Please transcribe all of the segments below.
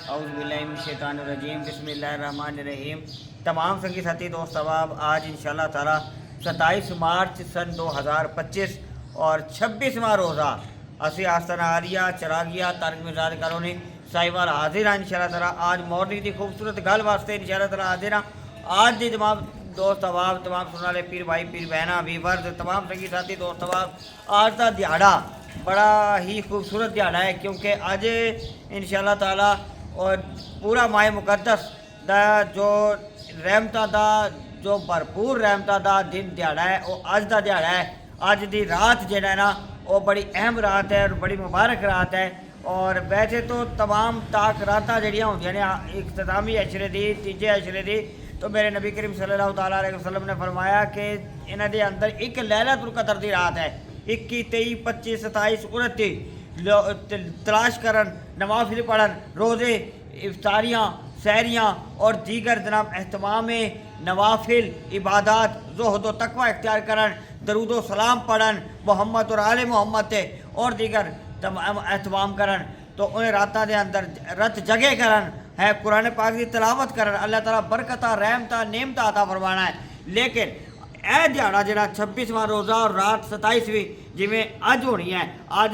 औज़ुबिल्लाहिमिनश्शैतानिर्रजीम बिस्मिल्लाहिर्रहमानिर्रहीम। तमाम संगी साथी दोस्त अहबाब, आज इंशाअल्लाह ताला 27 मार्च सन 2025 और 26वां रोज़ा असी आस्ताना आलिया चरागिया तारक मिजाज कॉलोनी साहिवाल हाजिर हैं इंशाअल्लाह ताला। आज मॉर्निंग की खूबसूरत गल वास्ते इंशाअल्लाह ताला हाजिर हैं। आज दी तमाम दोस्त अहबाब, तमाम सुनने वाले पीर भाई पीर बहना वीवर्स, तमाम संगी साथी दोस्त अहबाब, आज का दिहाड़ा बड़ा ही खूबसूरत दिहाड़ा है क्योंकि अज इंशाअल्लाह ताला और पूरा माह मुकद्दस दा जो रहमतां दा जो भरपूर रहमतां दा दिन दिहाड़ा है वो अज का दिहाड़ा है। अज की रात जो है ना वो बड़ी अहम रात है और बड़ी मुबारक रात है। और वैसे तो तमाम ताक रातां जड़ियां होंदियां ने इख्तितामी अशरे दी तीजे अशरे दी, तो मेरे नबी करीम सल्लल्लाहु तआला अलैहि वसल्लम ने फरमाया कि इन्हां दे अंदर एक लैलतुल कदर दी रात है। 21, 23, 25, 27, 29 तलाश करन, नवाफिल पढ़न, रोज़े, इफ्तारियाँ, सहरियाँ और दीगर जनाब एहतमाम नवाफिल इबादत ज़ुहद व तकवा इख्तियार करन, दरूद व सलाम पढ़न मोहम्मद और आले मोहम्मद ते और दीगर तमाम एहतमाम करन। तो उन्हें रातां दे अंदर रत जगे करन है, कुरान पाक की तिलावत करन, अल्लाह ताला बरकता रहमता नेमता अता फरमाना है। लेकिन यह दिहाड़ा जरा 26वां रोज़ा और रात 27वीं जिमें अज होनी है, अज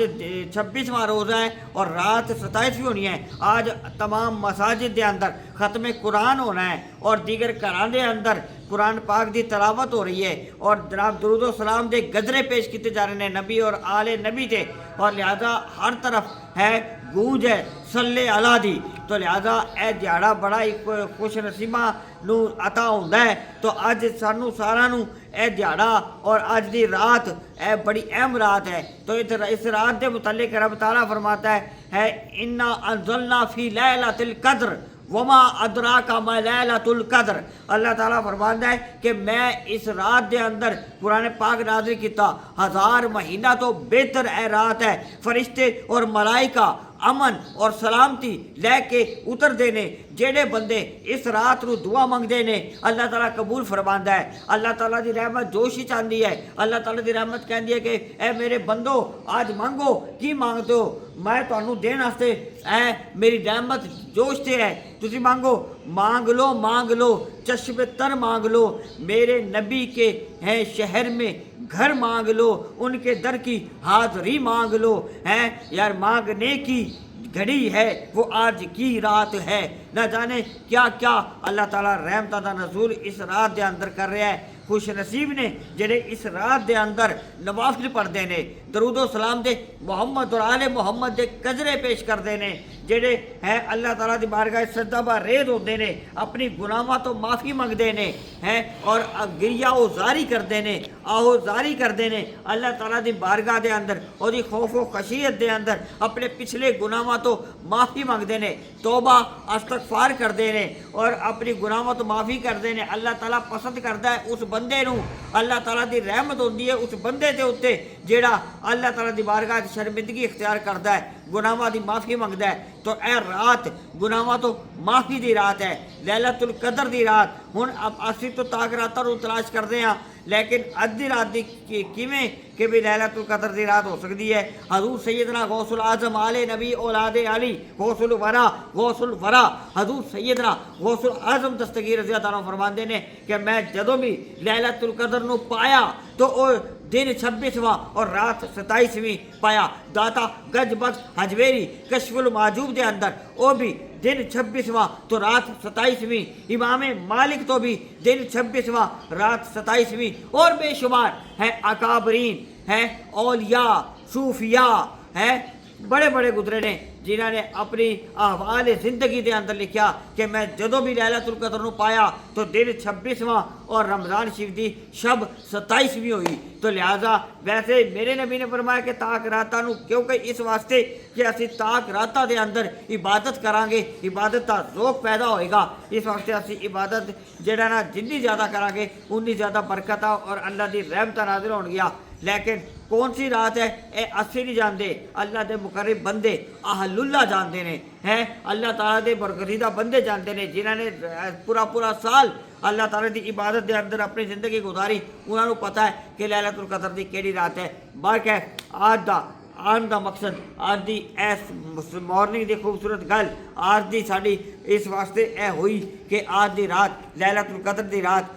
26वां रोज़ा है और रात 27वीं होनी है। आज तमाम मसाजिद के अंदर ख़त्म कुरान होना है और दीगर घरां दे अंदर कुरान पाक की तलावत हो रही है और जनाब दरूद सलाम के गजरे पेश किए जा रहे हैं नबी और आले नबी के, और लिहाजा हर तरफ है गूंज है सल्ले अला दी। तो लिहाजा यह दिहाड़ा बड़ा ही खुश नसीबा नू अता होंदा है। तो अज सानू सारा नू यह दिहाड़ा और अज की रात यह बड़ी अहम रात है। तो इस रात के मुतल्लिक रब ताला फरमाता है इन्ना अंज़लना फी लैलतिल कद्र वमा अदराका मा लैलतुल कद्र। अल्लाह ताला फरमाता है कि मैं इस रात के अंदर कुरान पाक नाज़िल किया, 1000 महीना तो बेहतर है रात है। फरिश्ते और मलाइका अमन और सलामती लैके उतरते ने, जेड़े बंदे इस रात को दुआ मंगते ने अल्लाह ताला कबूल फरमाता है। अल्लाह ताला की रहमत जोश ही चाहती है। अल्लाह ताला की रहमत कहती है कि ए मेरे बंदो आज मांगो, की मांगते हो मैं तुहानू देने वास्ते ऐ मेरी रहमत जोश से है। तुसी मांगो, मांग लो चश्मे तर मांग लो, मेरे नबी के हैं शहर में घर मांग लो, उनके दर की हाज़री मांग लो। हैं यार, मांगने की घड़ी है वो आज की रात है। न जाने क्या क्या अल्लाह ताला रहमतां दा नज़ूल इस रात के अंदर कर रहा है। खुश नसीब ने जेड़े इस रात के अंदर नवाफिल पढ़ते हैं, दरूद सलाम दे मोहम्मद और आले मोहम्मद के कजरे पेश करते हैं, जेड़े हैं अल्लाह ताला की बारगाह सजदा रेद होते हैं, अपनी गुनाहों तो माफ़ी मंगते हैं और गिरिया जारी करते हैं, आओ जारी करते हैं अल्लाह ताला की बारगाह के अंदर और खौफ व खशियत के अंदर अपने पिछले गुनाहों तो माफ़ी मंगते हैं, तौबा इस्तगफार करते हैं और अपनी गुनाहों तो माफ़ी करते हैं। अल्लाह ताला पसंद करता है उस बंदे नूं, अल्लाह ताला की रहमत होती है उस बंदे के उत्ते जेड़ा अल्लाह ताला की बारगाह की शर्मिंदगी इख्तियार करता है, गुनाहों की माफ़ी मंगता है। तो यह रात गुनाहों तो माफ़ी की रात है, लैलतुल कदर की रात। हुण असीं तो ताक रातां नूं तलाश करते हैं, लेकिन अज दी रात की किवें कि भी लैलतुल कदर की रात हो सकती है। हज़ूर सैयदना गौसुल आज़म आले नबी औलादे अली गौसुल वरा हज़ूर सैयदना गौसुल आज़म दस्तगीर रज़ी अल्लाह अन्हु फरमाते हैं कि मैं जदों भी लैलतुल कदर नूं पाया तो दिन 26वां और रात 27वीं पाया। दाता गज बख्श हजवेरी कशफुल माजूब के अंदर वो भी दिन 26वां तो रात 27वीं, इमाम मालिक तो भी दिन 26वां रात 27वीं, और बेशुमार है अकाबरीन है औलिया सूफिया है बड़े बड़े गुजरे ने जिन्होंने अपनी अहवाल ज़िंदगी के अंदर लिखा कि मैं जदों भी लैलतुल कदर नूं पाया तो दिन 26वां और रमज़ान शरीफ की शब 27वीं हुई। तो लिहाजा वैसे मेरे नबी ने फरमाया कि ताक रातां नूं, क्योंकि इस वास्ते कि असी ताक रातां दे अंदर इबादत करांगे, इबादत का ज़ौक़ पैदा होएगा। इस वास्ते असी इबादत जिहड़ा ना जिन्नी ज़्यादा करांगे उन्नी ज़्यादा बरकत और अल्लाह की रहमत नाज़िल होणगियां। लेकिन कौन सी रात है ये असी नहीं जानते, अल्लाह के मुकर्रब बंदे अहलुल्लाह जानते हैं, अल्लाह ताला के बरगज़ीदा बंदे जानते हैं, जिन्होंने पूरा साल अल्लाह ताला की इबादत के अंदर अपनी ज़िंदगी गुजारी। उन्होंने पता है कि लैलतुल कदर की केड़ी रात है। बाकी आज का آن دا مقصد آج دی ایس مارننگ دی خوبصورت گل آج دی ساڈی اس واسطے اے ہوئی کہ آج دی رات لیلۃ القدر دی رات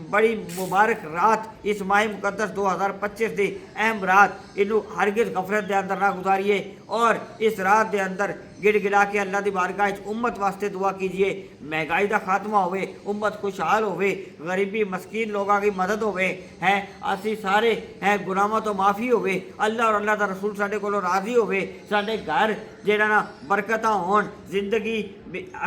بڑی مبارک رات اس ماہ مقدس 2025 دی اہم رات انہوں ہرگز غفلت دے اندر نہ گزاریے اور اس رات دے اندر گڑ گڑا کے اللہ دی بارگاہ امت واسطے دعا کیجئے، مہنگائی دا خاتمہ ہوئے، امت خوشحال ہوئے، غریبی مسکین لوگوں کی مدد ہوئے ہے، اسی سارے ہے گناہاں تو معافی ہوئے، اللہ اور اللہ دا رسول ساڈے کولوں راضی ہوئے، ساڈے گھر جہاں نا برکتاں ہون، زندگی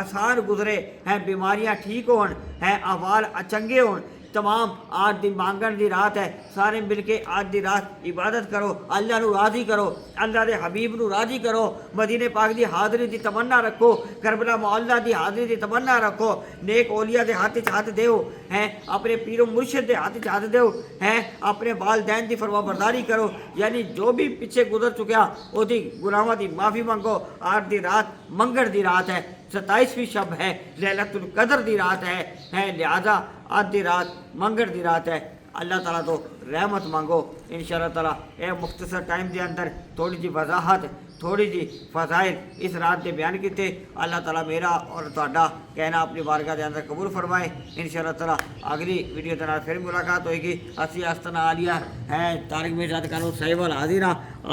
آسان گزرے ہیں، بیماریاں ٹھیک ہون ہیں، احوال چنگے ہون۔ تمام آج دی مانگن دی رات ہے، سارے مل کے آج دی رات عبادت کرو، اللہ نو راضی کرو، اللہ دے حبیب نو راضی کرو، مدینے پاک دی حاضری دی تمنا رکھو، کربلا معلیٰ دی حاضری دی تمنا رکھو، نیک اولیاء دے ہاتھ ہاتھ دیو ہیں، اپنے پیر و مرشد دے ہاتھ ہاتھ دیو ہیں، اپنے والدین دی فرما برداری کرو، یعنی جو بھی پیچھے گزر چکیا وہ دی گناہاں دی معافی مانگو۔ آج دی رات منگڑ دی رات ہے، 27ویں شب ہے، لیلۃ القدر دی رات ہے، لہذا آج دی رات منگڑ دی رات ہے، اللہ تعالیٰ تو رحمت مانگو انشاءاللہ تعالیٰ۔ اے مختصر ٹائم دے اندر تھوڑی جی وضاحت، تھوڑی جی فضائل اس رات دے بیان کیتے، اللہ تعالیٰ میرا اور تہاڈا کہنا اپنی بارگاہ دے اندر قبول فرمائے انشاءاللہ تعالیٰ۔ اگلی ویڈیو دے نال پھر ملاقات ہوئے گی۔ اسی آستانہ عالیہ ہے طارق مرزا کانو صاحب حاضر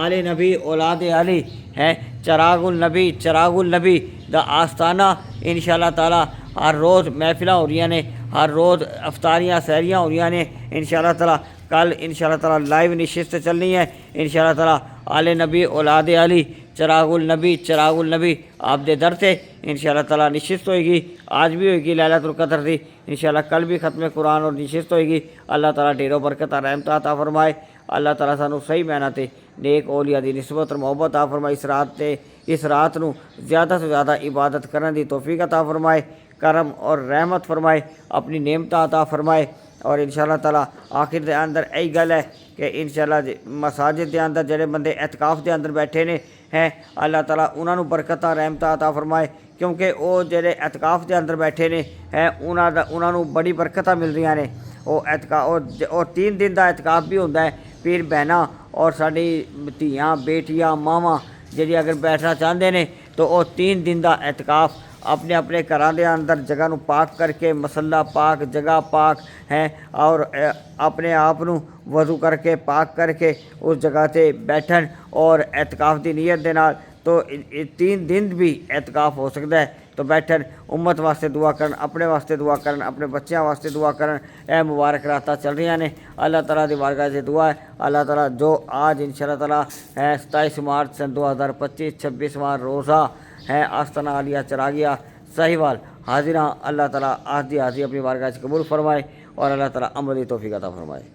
آل نبی اولاد علی ہے، چراغ النبی دا آستانہ انشاءاللہ تعالیٰ۔ ہر روز محفلیں ہو رہی نے، ہر روز افطاریاں سحریاں ہو رہی نے انشاءاللہ تعالیٰ۔ کل انشاءاللہ تعالیٰ لائیو نشست چلنی ہے انشاءاللہ تعالیٰ، آل نبی اولاد علی چراغ النبی آپ دے در سے انشاءاللہ تعالیٰ نشست ہوئے گی، آج بھی ہوئے گی لیلۃ القدر دی انشاءاللہ، کل بھی ختم قرآن اور نشست ہوئے گی۔ اللہ تعالیٰ ڈھیروں برکت رحمت عطا فرمائے، اللہ تعالیٰ سانو صحیح محنت نیک اولیاء دی نسبت اور محبت عطا فرمائے، اس رات نو زیادہ سے زیادہ عبادت کرنے دی توفیق عطا فرمائے، کرم اور رحمت فرمائے، اپنی نعمت عطا فرمائے، اور انشاءاللہ تعالیٰ آخر دے اندر یہی گل ہے کہ انشاءاللہ مساجد دے اندر جڑے بندے اعتکاف دے اندر بیٹھے نے ہیں، اللہ تعالیٰ انہاں نو برکتاں رحمتاں عطا فرمائے، کیونکہ وہ جڑے اعتکاف دے اندر بیٹھے نے ہیں انہاں نو بڑی برکتاں مل رہی نے۔ وہ اعتکاف اور 3 دن دا اعتکاف بھی ہوتا ہے، پیر بہناں اور ساڈی دھیاں بیٹیاں ماواں جڑی اگر بیٹھنا چاہتے ہیں تو وہ 3 دن دا اعتکاف اپنے اپنے گھراں دے اندر جگہ نو پاک کر کے، مسلح پاک، جگہ پاک ہے، اور اپنے آپ نو وضو کر کے پاک کر کے اس جگہ تے بیٹھن اور اعتکاف دی نیت دے نال، تو 3 دن بھی اعتکاف ہو سکتا ہے، تو بیٹھن امت واسطے دعا کرن، اپنے واسطے دعا کرن، اپنے بچیاں واسطے دعا کرن۔ اے مبارک راتاں چل رہی نے، اللہ تعالیٰ دی بارگاہ سے دعا ہے اللہ تعالیٰ جو آج انشاءاللہ تعالیٰ ہے 27 مارچ سن 2025 26واں روزہ ہے آستانہ عالیہ چراغیہ ساہیوال حاضراں، اللہ تعالیٰ آج دی حاضری اپنی بارگاہ سے قبول فرمائے اور اللہ تعالیٰ عمل دی توفیق عطا فرمائے۔